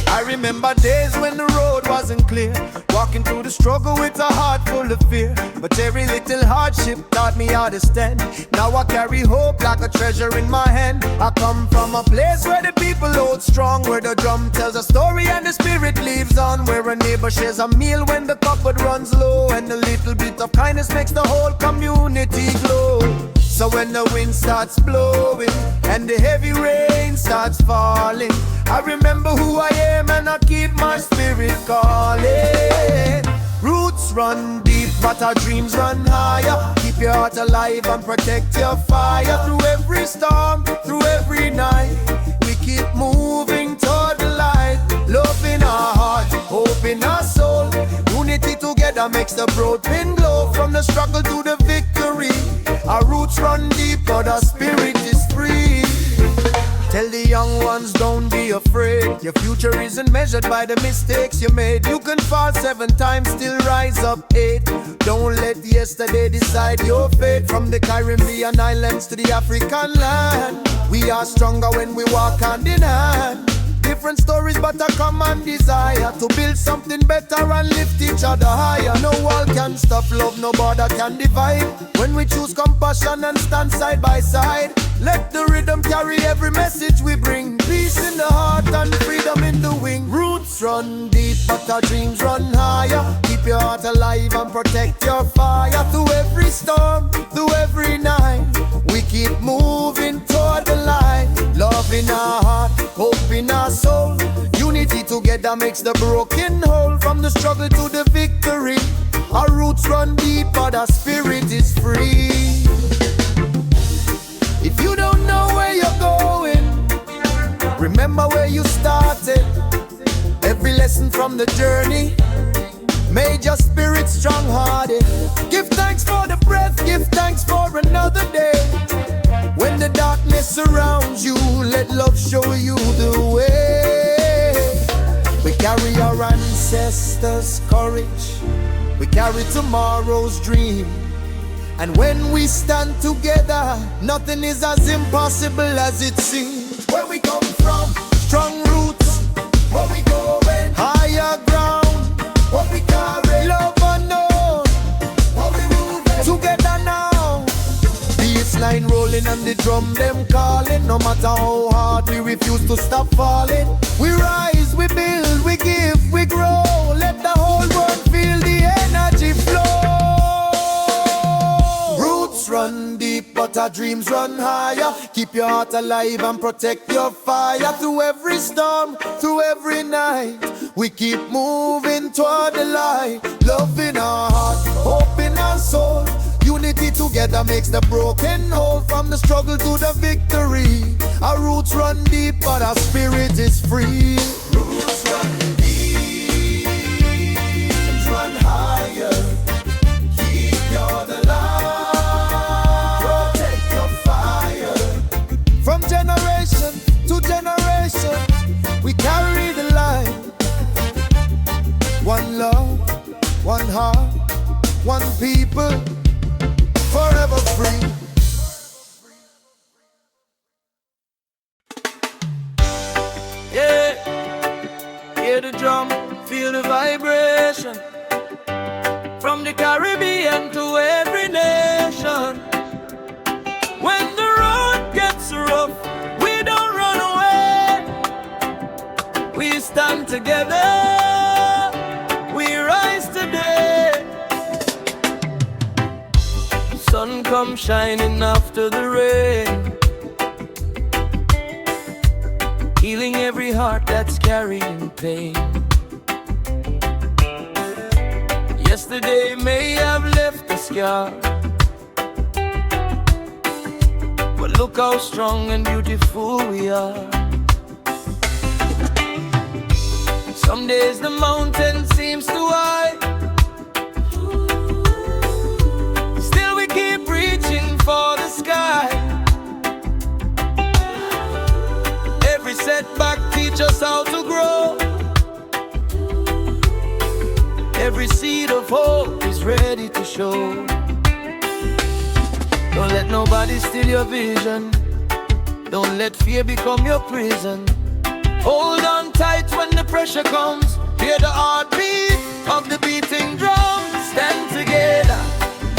Speaker 1: I remember days when the road wasn't clear, walking through the struggle with a heart full of fear. But every little hardship taught me how to stand. Now I carry hope like a treasure in my hand. I come from a place where the people hold strong, where the drum tells a story and the spirit lives on, where a neighbor shares a meal when the cupboard runs low, and a little bit of kindness makes the whole community glow. So when the wind starts blowing and the heavy rain starts falling, I remember who I am and I keep my spirit calling. Roots run deep, but our dreams run higher. Keep your heart alive and protect your fire. Through every storm, through every night, we keep moving toward the light. Loving makes the broad pin glow. From the struggle to the victory, our roots run deep, but our spirit is free. Tell the young ones, don't be afraid. Your future isn't measured by the mistakes you made. You can fall 7 times, still rise up 8. Don't let yesterday decide your fate. From the Caribbean islands to the African land, we are stronger when we walk hand in hand. Different stories but a common desire to build something better and lift each other higher. No wall can stop love, no border can divide. When we choose compassion and stand side by side, let the rhythm carry every message we bring. Peace in the heart and freedom in the wing. Roots run deep but our dreams run higher. Keep your heart alive and protect your fire. Through every storm, through every night, we keep moving toward the light. Love in our heart, hope in our soul. Unity together makes the broken whole. From the struggle to the victory, our roots run deep but our spirit is free. If you don't know where you're going, remember where you started. Every lesson from the journey made your spirit strong-hearted. Give thanks for the breath, give thanks for another day. When the darkness surrounds you, let love show you the way. We carry our ancestors' courage, we carry tomorrow's dream. And when we stand together, nothing is as impossible as it seems. Where we come from, strong roots. Where we going, higher ground. What we carry, love unknown. What we moving, together now. Bassline rolling and the drum them calling. No matter how hard, we refuse to stop falling. We rise, we build, we give, we grow. Let the whole world feel the energy flow. Run deep but our dreams run higher. Keep your heart alive and protect your fire. Through every storm, through every night, we keep moving toward the light. Love in our heart, hope in our soul. Unity together makes the broken whole. From the struggle to the victory, our roots run deep but our spirit is free. Roots run deep, run higher. Keep your the light. From generation to generation, we carry the light. One love, one heart, one people, forever free. Yeah, hear the drum, feel the vibration. From the Caribbean to every nation. When the road gets rough, we don't run away. We stand together, we rise today. Sun comes shining after the rain, healing every heart that's carrying pain. Yesterday may have left a scar, but look how strong and beautiful we are. Some days the mountain seems too high, still we keep reaching for the sky. Every setback teaches us how to grow. Every seed of hope is ready to show. Don't let nobody steal your vision. Don't let fear become your prison. Hold on tight when the pressure comes. Hear the heartbeat of the beating drum. Stand together,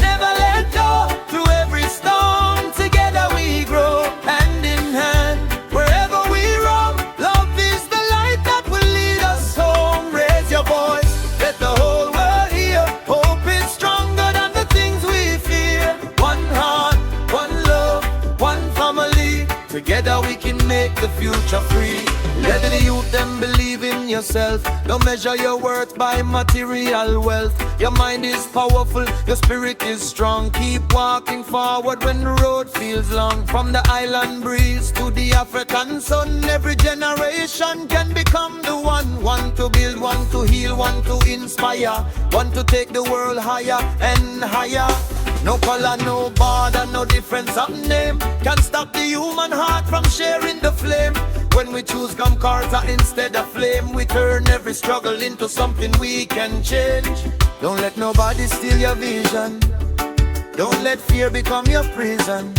Speaker 1: never let go. Through every storm, together we grow. Hand in hand, wherever we roam. Love is the light that will lead us home. Raise your voice, let the whole world hear. Hope is stronger than the things we fear. One heart, one love, one family. Together we can make the future free. Let the youth them believe in yourself. Don't measure your worth by material wealth. Your mind is powerful, your spirit is strong. Keep walking forward when the road feels long. From the island breeze to the African sun, every generation can become the one. One to build, one to heal, one to inspire, one to take the world higher and higher. No color, no border, no difference of name can stop the human heart from sharing the flame. When we choose Gum Carter instead of flame, we turn every struggle into something we can change. Don't let nobody steal your vision. Don't let fear become your prison.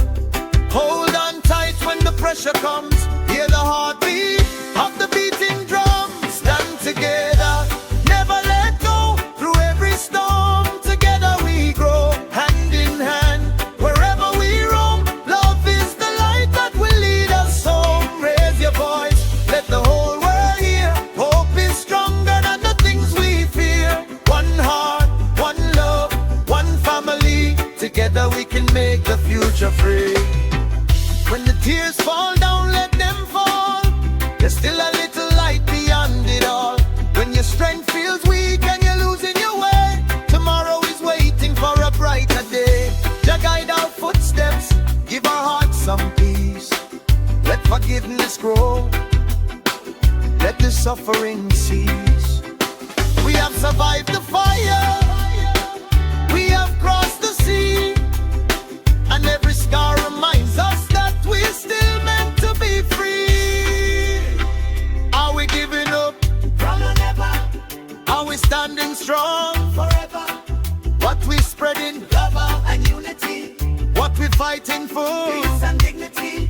Speaker 1: Hold on tight when the pressure comes. Hear the heartbeat of the beating drum. Stand together, never let go. Through every storm, together we grow. Hand in hand, wherever we roam. Love is the light that will lead us home. Raise your voice, let the whole world hear. Hope is stronger than the things we fear. One heart, one love, one family. Together we can make the future free. When the tears fall down, let them fall. There's still a little light beyond it all. When your strength feels weak and you're losing your way, tomorrow is waiting for a brighter day. Jah guide our footsteps, give our hearts some peace. Let forgiveness grow, let the suffering cease. We have survived the fire, we have crossed the sea, and every scar reminds us that we're still meant to be free. Are we giving up? Probably never. Are we standing strong? Forever. What we spreading? Love and unity. What we fighting for? Peace and dignity.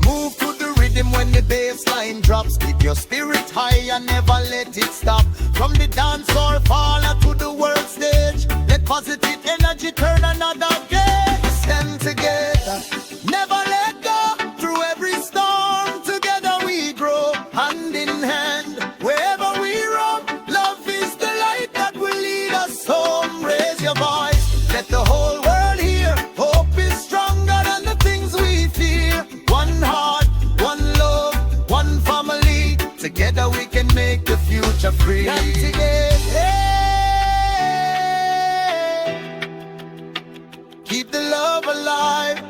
Speaker 1: Move to the rhythm when the bass line drops. Keep your spirit high and never let it stop. From the dance floor parlor to the world stage, let positive energy turn another day. Stand together, never let go. Through every storm, together we grow. Hand in hand, wherever we roam. Love is the light that will lead us home. Raise your voice, let the whole world hear. Hope is stronger than the things we fear. One heart, one love, one family. Together we can make the future free. And together, keep the love alive,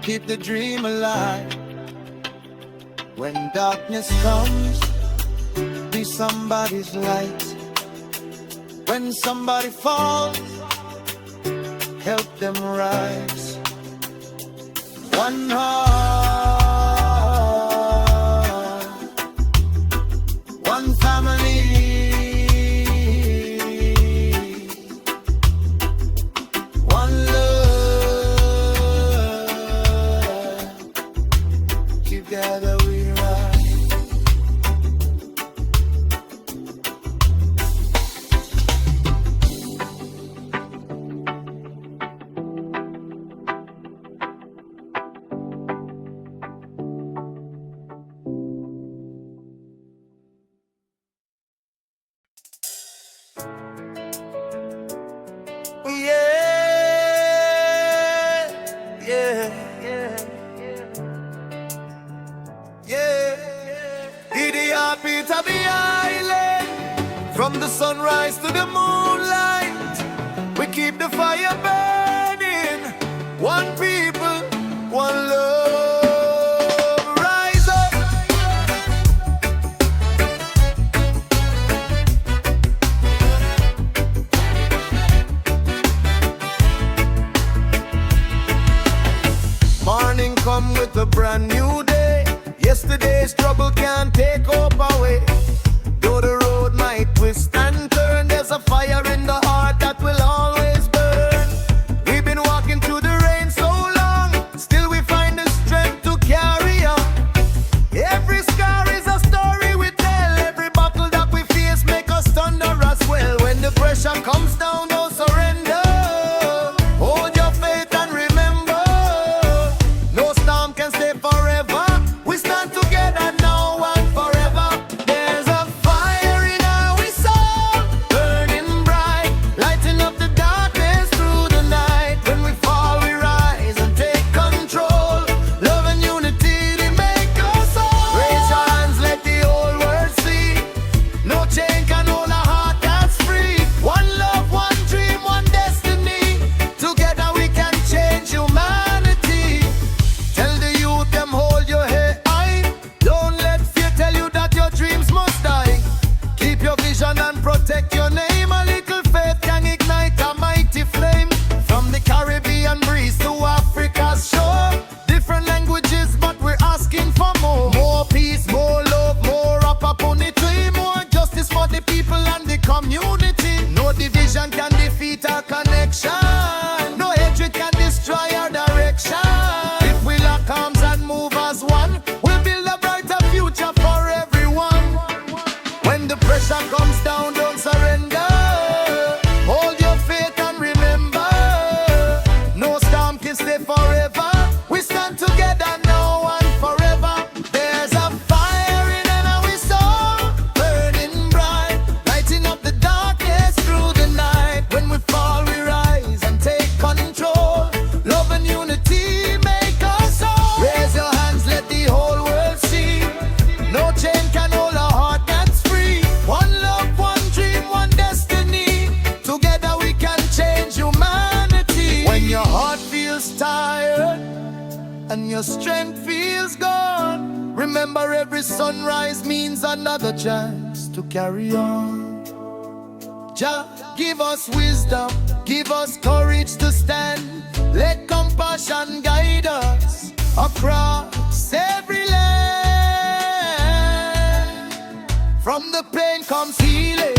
Speaker 1: keep the dream alive. When darkness comes, be somebody's light. When somebody falls, help them rise. One heart, one family. Together we rise. From the sunrise to the moonlight, we keep the fire burning. One people, one love. Rise up. Morning come with a brand new day. Yesterday's trouble can't take hope away. Though the road might twist and turn, there's a fire in the heart that will always burn. We've been walking through the rain so long, still we find the just means another chance to carry on. Jah, give us wisdom, give us courage to stand. Let compassion guide us across every land. From the pain comes healing,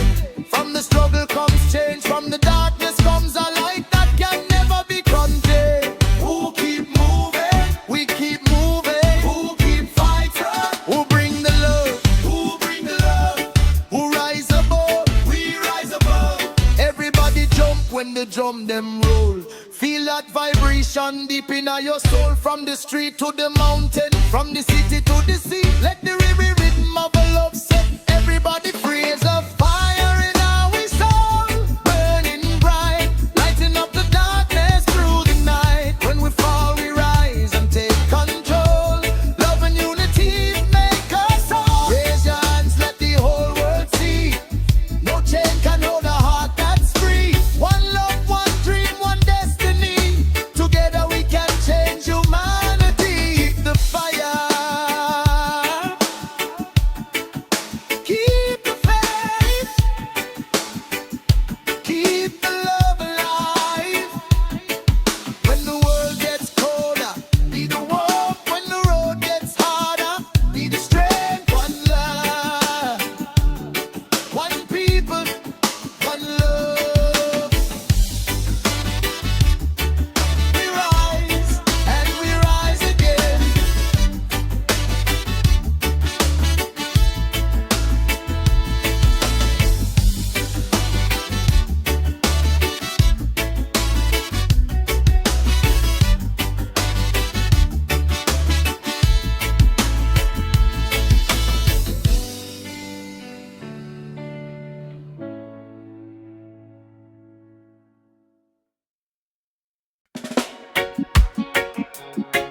Speaker 1: from the struggle comes change, from the darkness comes a light that can never be contained. Who keep moving? We keep moving. Who keep fighting? Who bring the love? Who bring the love? Who rise above? We rise above. Everybody jump when the drum them roll. Feel that vibration deep in your soul. From the street to the mountain, from the city to the sea. Let the rhythm of a love set everybody free. As a fire in our soul, burning bright, lighting up the darkness through the night. When we fall, we rise and take control. Love and unity make us all. Raise your hands, let the whole world see. No chain can hold a heart that's free. One love, one dream, one destiny. Together we can change humanity. Keep the fire, keep the faith, keep the love alive. When the world gets colder, be the warmth. When the road gets harder, be the strength. One love, one people, one love. We rise and we rise again.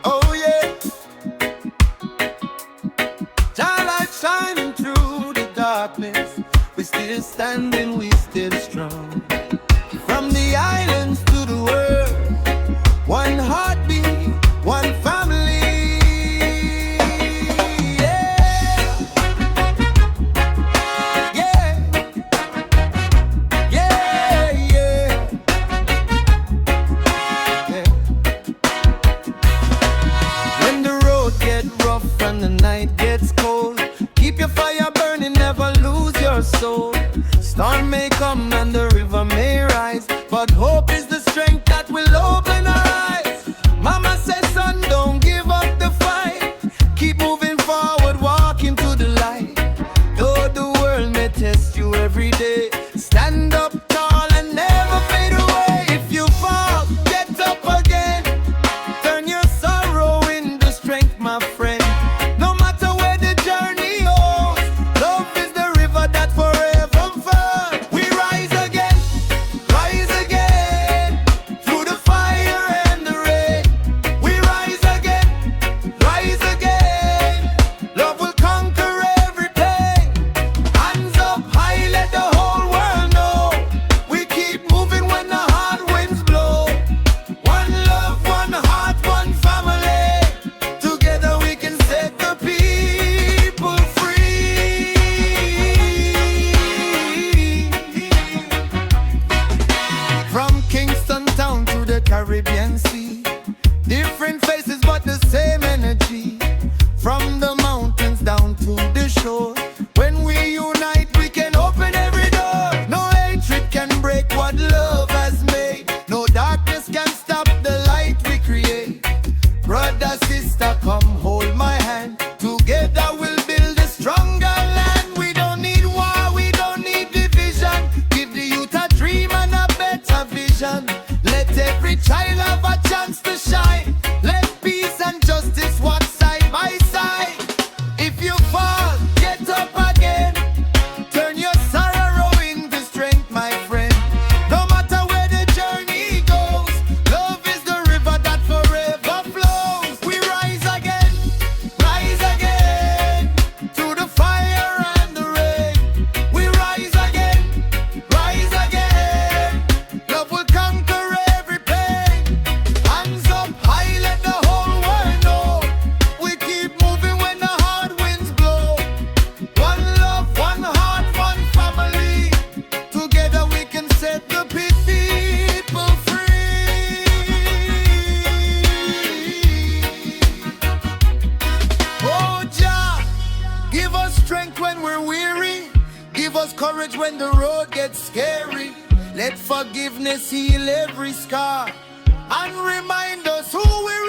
Speaker 1: Oh yeah, starlight shining through the darkness. We still standing, we still strong. From the islands to the world, one heartbeat, one family. Yeah, yeah, yeah, yeah, yeah. When the road gets rough and the night gets cold, keep your fire burning, never lose your soul. Storm may come and the river may rise, but hope is the strength that will open our eyes. Mama says, son, don't give up the fight. Keep moving forward, walk into the light. Though the world may test you every day, stand up tall and never fade away. If you fall, get up again. Turn your sorrow into strength, my friend. No matter where the journey goes, love is the river that forever flows. We rise again, through the fire and the rain. We rise again, love will conquer every pain. Hands up high, let the whole world know. We keep moving when the hard winds blow. One love, one heart, one family. Together we can set the people free. From Kingston town to the Caribbean Sea, different faces but the same energy. From the mountains down to the shore, when we unite we can open every door. No hatred can break what love has made. No darkness can stop the light we create. Brother, sister, come hold my hand. Together we'll build a stronger land. We don't need war, we don't need division. Give the youth a dream and a better vision. Let every child have a chance to shine. Let peace and justice walk side by side. If you fall, get up again. Give us strength when we're weary. Give us courage when the road gets scary. Let forgiveness heal every scar and remind us who we